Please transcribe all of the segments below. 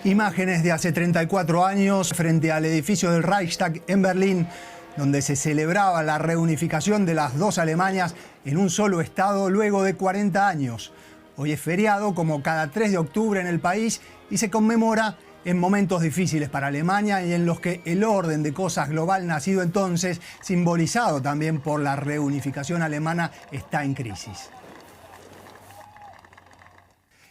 Imágenes de hace 34 años frente al edificio del Reichstag en Berlín, donde se celebraba la reunificación de las dos Alemanias en un solo Estado luego de 40 años. Hoy es feriado como cada 3 de octubre en el país y se conmemora en momentos difíciles para Alemania y en los que el orden de cosas global nacido entonces, simbolizado también por la reunificación alemana, está en crisis.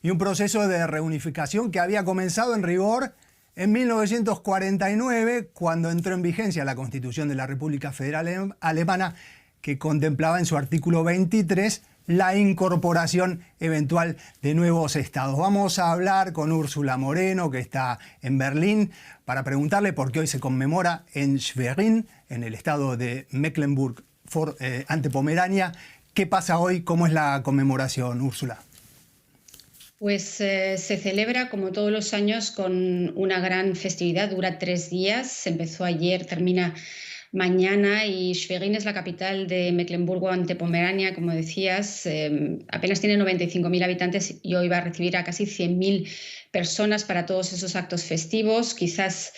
Y un proceso de reunificación que había comenzado en rigor en 1949, cuando entró en vigencia la Constitución de la República Federal Alemana, que contemplaba en su artículo 23 la incorporación eventual de nuevos estados. Vamos a hablar con Úrsula Moreno, que está en Berlín, para preguntarle por qué hoy se conmemora en Schwerin, en el estado de Mecklemburg-ante-Pomerania. ¿Qué pasa hoy? ¿Cómo es la conmemoración, Úrsula? Pues se celebra como todos los años con una gran festividad, dura 3 días, empezó ayer, termina mañana, y Schwerin es la capital de Mecklemburgo-ante-Pomerania, como decías, apenas tiene 95.000 habitantes y hoy va a recibir a casi 100.000 personas para todos esos actos festivos. Quizás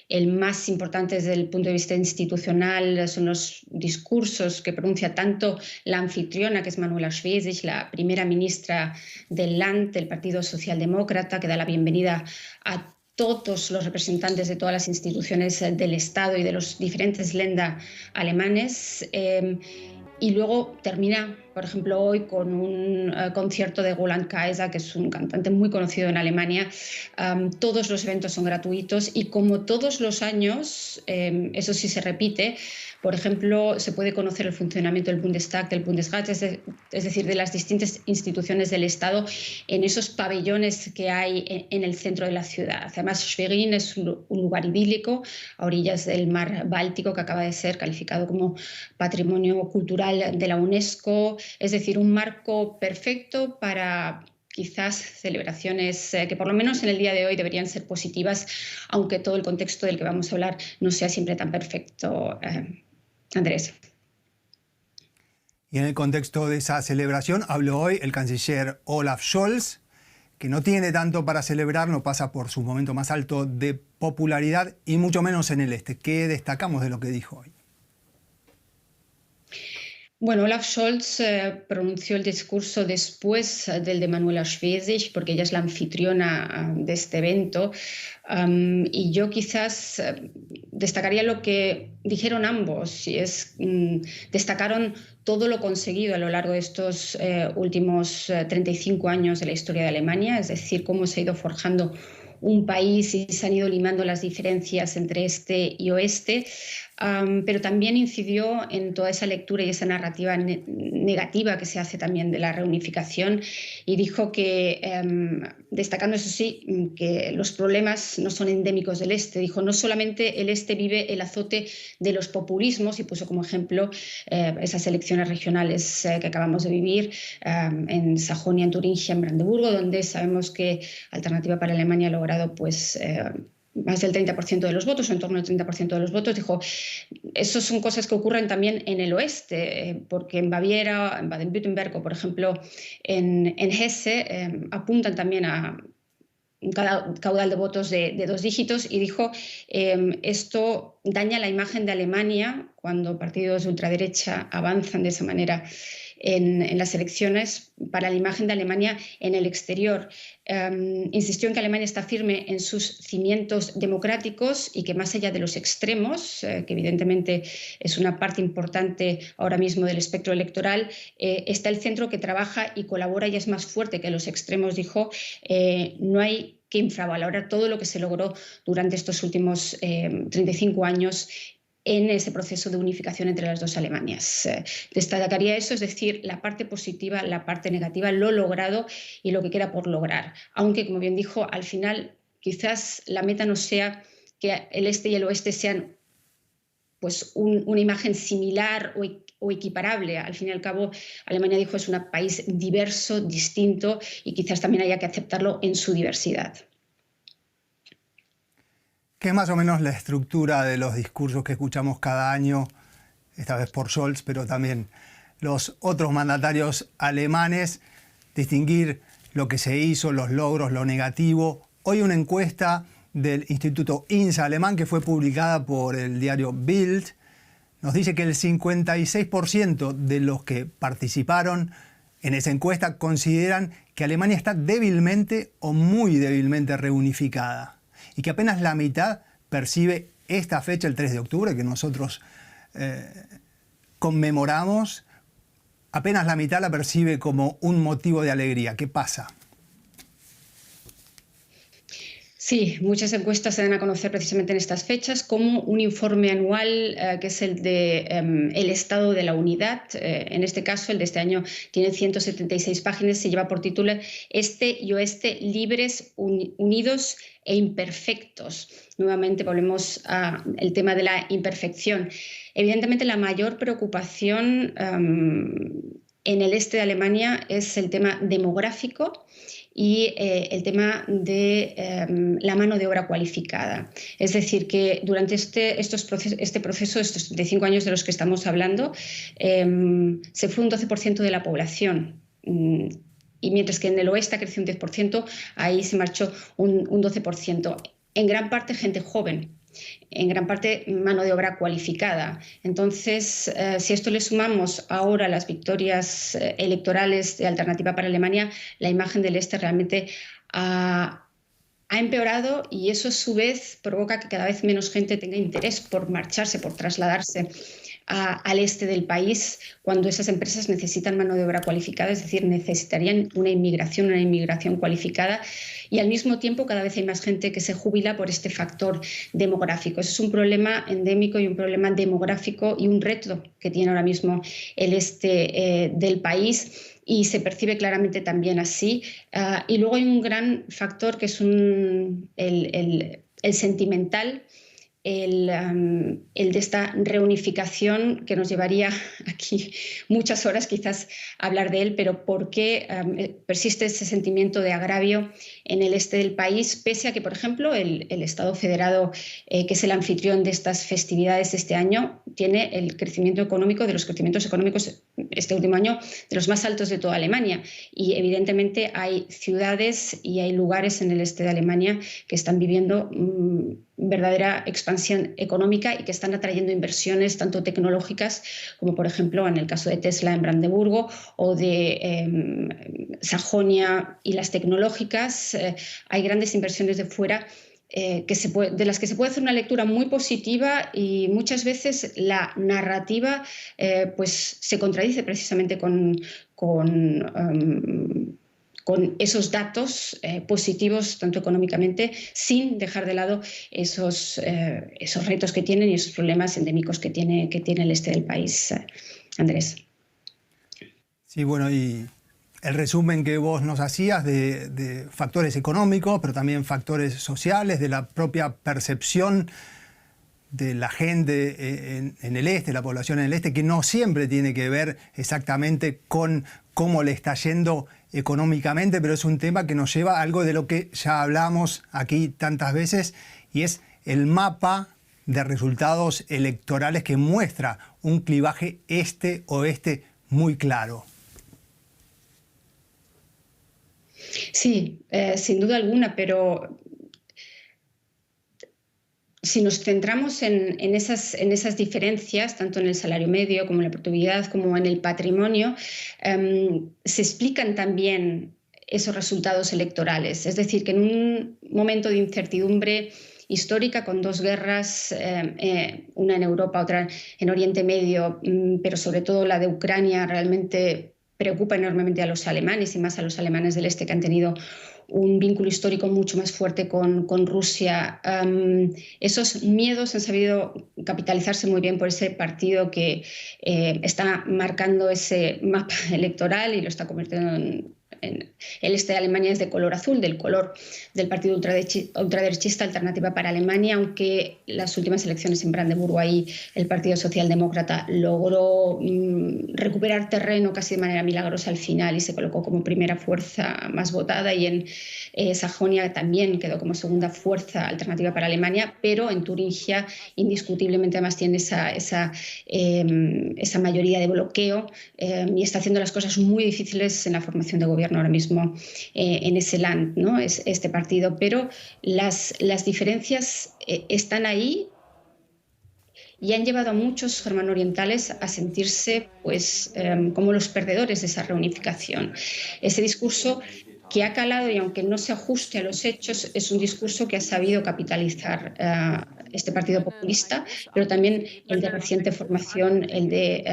el más importante desde el punto de vista institucional son los discursos que pronuncia tanto la anfitriona, que es Manuela Schwesig, la primera ministra del Land, del Partido Socialdemócrata, que da la bienvenida a todos los representantes de todas las instituciones del Estado y de los diferentes Länder alemanes. Y luego termina, por ejemplo, hoy con un concierto de Roland Kaiser, que es un cantante muy conocido en Alemania. Todos los eventos son gratuitos y, como todos los años, eso sí se repite. Por ejemplo, se puede conocer el funcionamiento del Bundestag, del Bundesrat, es decir, de las distintas instituciones del Estado, en esos pabellones que hay en el centro de la ciudad. Además, Schwerin es un lugar idílico, a orillas del mar Báltico, que acaba de ser calificado como Patrimonio Cultural de la UNESCO. Es decir, un marco perfecto para quizás celebraciones que por lo menos en el día de hoy deberían ser positivas, aunque todo el contexto del que vamos a hablar no sea siempre tan perfecto, Andrés. Y en el contexto de esa celebración habló hoy el canciller Olaf Scholz, que no tiene tanto para celebrar, no pasa por su momento más alto de popularidad y mucho menos en el este. ¿Qué destacamos de lo que dijo hoy? Bueno, Olaf Scholz pronunció el discurso después del de Manuela Schwesig, porque ella es la anfitriona de este evento. Y yo quizás destacaría lo que dijeron ambos, y destacaron todo lo conseguido a lo largo de estos últimos 35 años de la historia de Alemania, es decir, cómo se ha ido forjando un país y se han ido limando las diferencias entre este y oeste, pero también incidió en toda esa lectura y esa narrativa negativa que se hace también de la reunificación, y dijo que, destacando eso sí, que los problemas no son endémicos del este. Dijo, no solamente el este vive el azote de los populismos, y puso como ejemplo esas elecciones regionales que acabamos de vivir en Sajonia, en Turingia, en Brandeburgo, donde sabemos que Alternativa para Alemania ha logrado pues más del 30% de los votos, o en torno al 30% de los votos. Dijo, eso son cosas que ocurren también en el oeste, porque en Baviera, en Baden-Württemberg o, por ejemplo, en Hesse, apuntan también a un caudal de votos de 2 dígitos, y dijo, esto daña la imagen de Alemania cuando partidos de ultraderecha avanzan de esa manera en las elecciones, para la imagen de Alemania en el exterior. Insistió en que Alemania está firme en sus cimientos democráticos y que, más allá de los extremos, que evidentemente es una parte importante ahora mismo del espectro electoral, está el centro que trabaja y colabora y es más fuerte que los extremos. Dijo, no hay que infravalorar todo lo que se logró durante estos últimos 35 años en ese proceso de unificación entre las dos Alemanias. Destacaría eso, es decir, la parte positiva, la parte negativa, lo logrado y lo que queda por lograr. Aunque, como bien dijo, al final quizás la meta no sea que el este y el oeste sean pues una imagen similar o equiparable. Al fin y al cabo, Alemania, dijo, es un país diverso, distinto, y quizás también haya que aceptarlo en su diversidad. ¿Qué es más o menos la estructura de los discursos que escuchamos cada año, esta vez por Scholz, pero también los otros mandatarios alemanes? Distinguir lo que se hizo, los logros, lo negativo, hoy una encuesta del Instituto INSA alemán que fue publicada por el diario Bild nos dice que el 56% de los que participaron en esa encuesta consideran que Alemania está débilmente o muy débilmente reunificada y que apenas la mitad percibe esta fecha, el 3 de octubre, que nosotros conmemoramos, apenas la mitad la percibe como un motivo de alegría. ¿Qué pasa? Sí, muchas encuestas se dan a conocer precisamente en estas fechas, como un informe anual que es el de el Estado de la Unidad. En este caso, el de este año tiene 176 páginas, se lleva por título Este y Oeste libres, unidos e imperfectos. Nuevamente volvemos al tema de la imperfección. Evidentemente, la mayor preocupación en el este de Alemania es el tema demográfico y el tema de la mano de obra cualificada. Es decir, que durante este proceso, estos 35 años de los que estamos hablando, se fue un 12% de la población. Y mientras que en el oeste creció un 10%, ahí se marchó un 12%. En gran parte gente joven, en gran parte mano de obra cualificada. Entonces, si a esto le sumamos ahora las victorias electorales de Alternativa para Alemania, la imagen del este realmente ha empeorado, y eso a su vez provoca que cada vez menos gente tenga interés por marcharse, por trasladarse al este del país, cuando esas empresas necesitan mano de obra cualificada, es decir, necesitarían una inmigración cualificada, y al mismo tiempo cada vez hay más gente que se jubila por este factor demográfico. Eso es un problema endémico y un problema demográfico y un reto que tiene ahora mismo el este del país, y se percibe claramente también así. Y luego hay un gran factor que es el sentimental, el de esta reunificación, que nos llevaría aquí muchas horas quizás a hablar de él, pero por qué persiste ese sentimiento de agravio en el este del país, pese a que, por ejemplo, el Estado federado, que es el anfitrión de estas festividades este año, tiene el crecimiento económico, de los crecimientos económicos este último año, de los más altos de toda Alemania. Y evidentemente hay ciudades y hay lugares en el este de Alemania que están viviendo verdadera expansión económica y que están atrayendo inversiones tanto tecnológicas como, por ejemplo, en el caso de Tesla en Brandeburgo o de Sajonia y las tecnológicas. Hay grandes inversiones de fuera de las que se puede hacer una lectura muy positiva, y muchas veces la narrativa pues se contradice precisamente con esos datos positivos, tanto económicamente, sin dejar de lado esos retos que tienen y esos problemas endémicos que tiene el este del país. Andrés. Sí, bueno, y el resumen que vos nos hacías de factores económicos, pero también factores sociales, de la propia percepción de la gente en el este, la población en el este, que no siempre tiene que ver exactamente con cómo le está yendo económicamente, pero es un tema que nos lleva a algo de lo que ya hablamos aquí tantas veces, y es el mapa de resultados electorales que muestra un clivaje este-oeste muy claro. Sí, sin duda alguna, pero si nos centramos en esas diferencias, tanto en el salario medio como en la productividad, como en el patrimonio, se explican también esos resultados electorales. Es decir, que en un momento de incertidumbre histórica, con dos guerras, una en Europa, otra en Oriente Medio, pero sobre todo la de Ucrania realmente preocupa enormemente a los alemanes, y más a los alemanes del este, que han tenido un vínculo histórico mucho más fuerte con Rusia. Esos miedos han sabido capitalizarse muy bien por ese partido que está marcando ese mapa electoral y lo está convirtiendo en el este de Alemania es de color azul, del color del partido ultraderechista Alternativa para Alemania, aunque las últimas elecciones en Brandeburgo, ahí el Partido Socialdemócrata logró recuperar terreno casi de manera milagrosa al final y se colocó como primera fuerza más votada, y en Sajonia también quedó como segunda fuerza Alternativa para Alemania, pero en Turingia indiscutiblemente además tiene esa mayoría de bloqueo y está haciendo las cosas muy difíciles en la formación de gobierno gobierno ahora mismo en ese land, ¿no? Es este partido. Pero las diferencias están ahí y han llevado a muchos germano-orientales a sentirse pues, como los perdedores de esa reunificación. Ese discurso que ha calado, y aunque no se ajuste a los hechos, es un discurso que ha sabido capitalizar este partido populista, pero también el de reciente formación, el de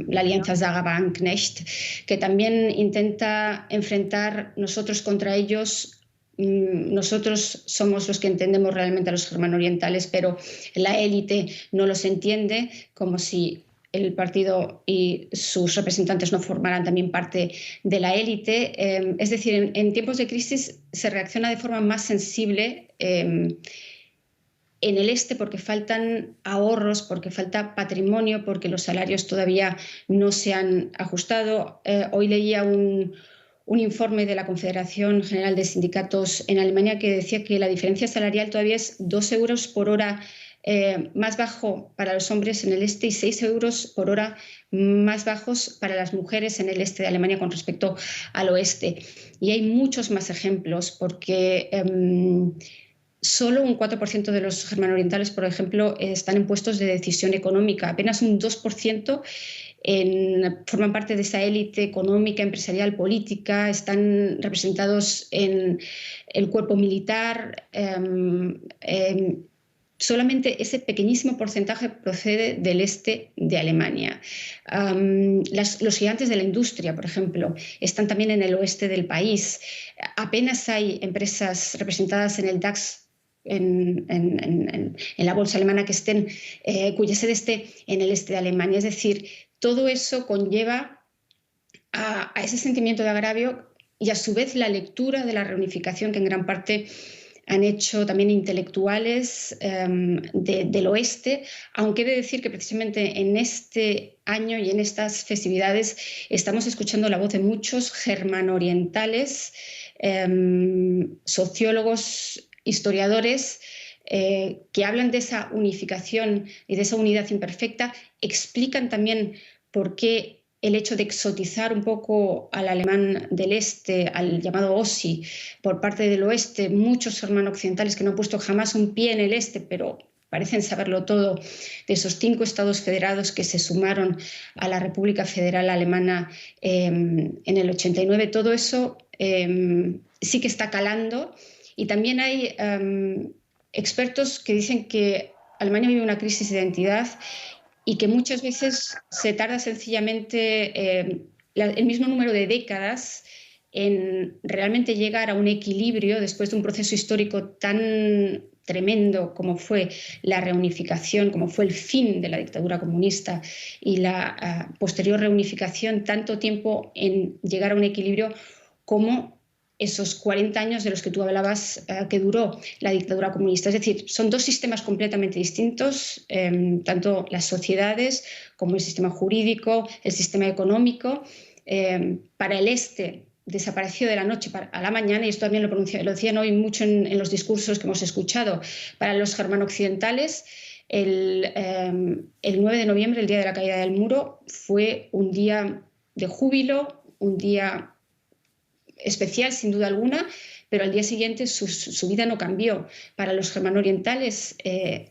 la alianza Sarah-Wagenknecht, que también intenta enfrentar nosotros contra ellos. Nosotros somos los que entendemos realmente a los germano-orientales, pero la élite no los entiende, como si el partido y sus representantes no formaran también parte de la élite. Es decir, en tiempos de crisis se reacciona de forma más sensible en el este, porque faltan ahorros, porque falta patrimonio, porque los salarios todavía no se han ajustado. Hoy leía un informe de la Confederación General de Sindicatos en Alemania que decía que la diferencia salarial todavía es 2 euros por hora más bajo para los hombres en el este y 6 euros por hora más bajos para las mujeres en el este de Alemania con respecto al oeste. Y hay muchos más ejemplos, porque solo un 4% de los germano-orientales, por ejemplo, están en puestos de decisión económica. Apenas un 2% forman parte de esa élite económica, empresarial, política, están representados en el cuerpo militar. Solamente ese pequeñísimo porcentaje procede del este de Alemania. Los gigantes de la industria, por ejemplo, están también en el oeste del país. Apenas hay empresas representadas en el DAX, en la bolsa alemana, que estén, cuya sede esté en el este de Alemania. Es decir, todo eso conlleva a ese sentimiento de agravio y a su vez la lectura de la reunificación que en gran parte han hecho también intelectuales del oeste, aunque he de decir que precisamente en este año y en estas festividades estamos escuchando la voz de muchos germano-orientales, sociólogos, historiadores, que hablan de esa unificación y de esa unidad imperfecta, explican también por qué el hecho de exotizar un poco al alemán del este, al llamado Ossi, por parte del oeste, muchos hermanos occidentales que no han puesto jamás un pie en el este, pero parecen saberlo todo, de esos 5 estados federados que se sumaron a la República Federal Alemana en el 89, todo eso sí que está calando. Y también hay expertos que dicen que Alemania vive una crisis de identidad y que muchas veces se tarda sencillamente el mismo número de décadas en realmente llegar a un equilibrio después de un proceso histórico tan tremendo como fue la reunificación, como fue el fin de la dictadura comunista y la posterior reunificación, tanto tiempo en llegar a un equilibrio como esos 40 años de los que tú hablabas que duró la dictadura comunista. Es decir, son 2 sistemas completamente distintos, tanto las sociedades como el sistema jurídico, el sistema económico. Para el este desapareció de la noche a la mañana, y esto también lo decían hoy mucho en los discursos que hemos escuchado. Para los germano-occidentales, el 9 de noviembre, el día de la caída del muro, fue un día de júbilo, un día especial sin duda alguna, pero al día siguiente su vida no cambió. Para los germano-orientales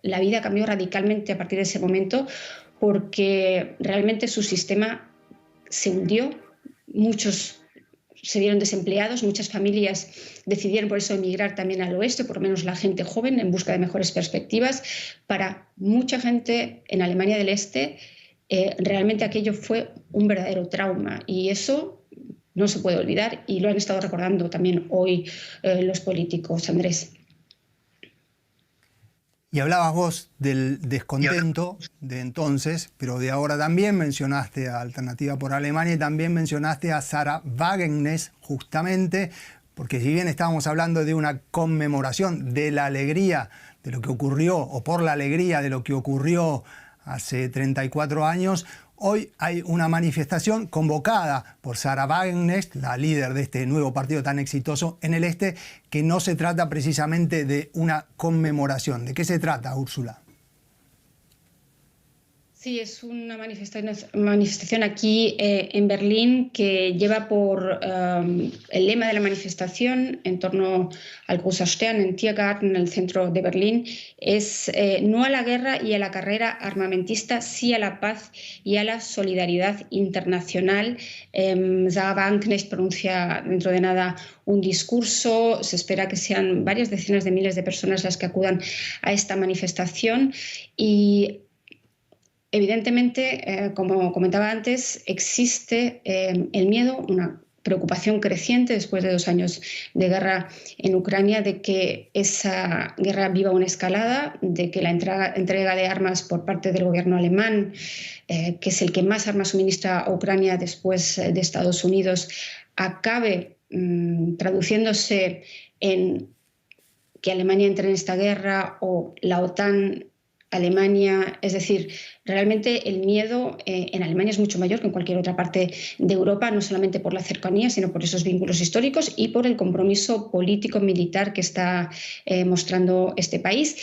la vida cambió radicalmente a partir de ese momento, porque realmente su sistema se hundió, muchos se vieron desempleados, muchas familias decidieron por eso emigrar también al oeste, por lo menos la gente joven, en busca de mejores perspectivas. Para mucha gente en Alemania del Este realmente aquello fue un verdadero trauma, y eso no se puede olvidar, y lo han estado recordando también hoy los políticos, Andrés. Y hablabas vos del descontento de entonces, pero de ahora también mencionaste a Alternativa por Alemania y también mencionaste a Sarah Wagenknecht, justamente, porque si bien estábamos hablando de una conmemoración de la alegría de lo que ocurrió, o por la alegría de lo que ocurrió hace 34 años, hoy hay una manifestación convocada por Sarah Wagenknecht, la líder de este nuevo partido tan exitoso en el este, que no se trata precisamente de una conmemoración. ¿De qué se trata, Úrsula? Sí, es una manifestación aquí en Berlín que lleva por el lema de la manifestación en torno al Großer Stern en Tiergarten, en el centro de Berlín, es no a la guerra y a la carrera armamentista, sí a la paz y a la solidaridad internacional. Sarah Wagenknecht pronuncia dentro de nada un discurso, se espera que sean varias decenas de miles de personas las que acudan a esta manifestación y evidentemente, como comentaba antes, existe el miedo, una preocupación creciente después de 2 años de guerra en Ucrania, de que esa guerra viva una escalada, de que la entrega de armas por parte del gobierno alemán, que es el que más armas suministra a Ucrania después de Estados Unidos, acabe traduciéndose en que Alemania entre en esta guerra o la OTAN Alemania, es decir, realmente el miedo en Alemania es mucho mayor que en cualquier otra parte de Europa, no solamente por la cercanía, sino por esos vínculos históricos y por el compromiso político-militar que está mostrando este país.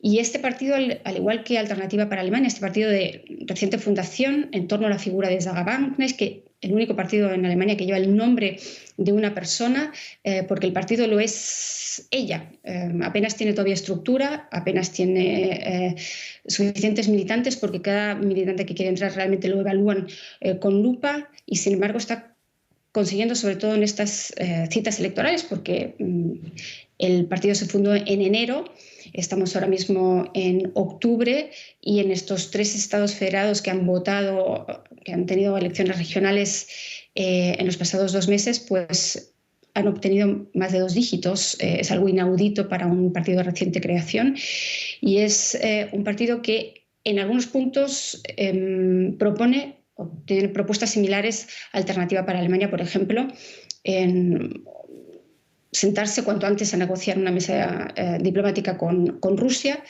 Y este partido, al igual que Alternativa para Alemania, este partido de reciente fundación en torno a la figura de Sarah Wagenknecht, que el único partido en Alemania que lleva el nombre de una persona, porque el partido lo es ella. Apenas tiene todavía estructura, apenas tiene suficientes militantes, porque cada militante que quiere entrar realmente lo evalúan con lupa y, sin embargo, está consiguiendo, sobre todo en estas citas electorales, porque el partido se fundó en enero, estamos ahora mismo en octubre y en estos 3 estados federados que han votado, que han tenido elecciones regionales en los pasados 2 meses, pues han obtenido más de 2 dígitos. Es algo inaudito para un partido de reciente creación y es un partido que en algunos puntos propone o tiene propuestas similares a Alternativa para Alemania, por ejemplo, en sentarse cuanto antes a negociar una mesa diplomática con Rusia,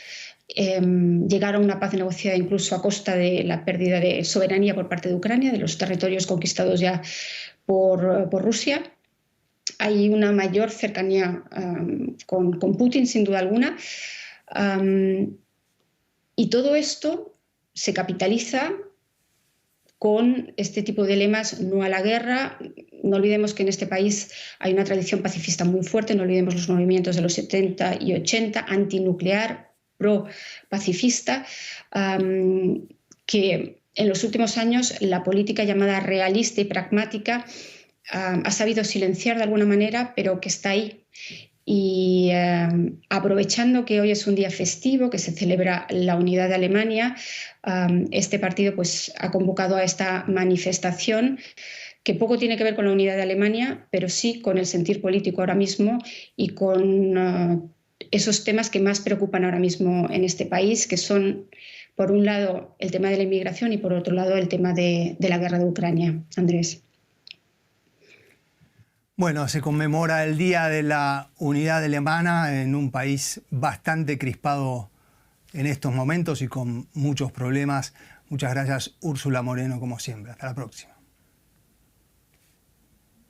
llegar a una paz negociada incluso a costa de la pérdida de soberanía por parte de Ucrania, de los territorios conquistados ya por Rusia. Hay una mayor cercanía con Putin, sin duda alguna, y todo esto se capitaliza con este tipo de lemas, no a la guerra. No olvidemos que en este país hay una tradición pacifista muy fuerte, no olvidemos los movimientos de los 70 y 80, antinuclear, pro-pacifista, que en los últimos años la política llamada realista y pragmática ha sabido silenciar de alguna manera, pero que está ahí. Y aprovechando que hoy es un día festivo, que se celebra la unidad de Alemania, este partido pues, ha convocado a esta manifestación que poco tiene que ver con la unidad de Alemania, pero sí con el sentir político ahora mismo y con esos temas que más preocupan ahora mismo en este país, que son, por un lado, el tema de la inmigración y, por otro lado, el tema de la guerra de Ucrania. Andrés. Bueno, se conmemora el Día de la Unidad Alemana en un país bastante crispado en estos momentos y con muchos problemas. Muchas gracias, Úrsula Moreno, como siempre. Hasta la próxima.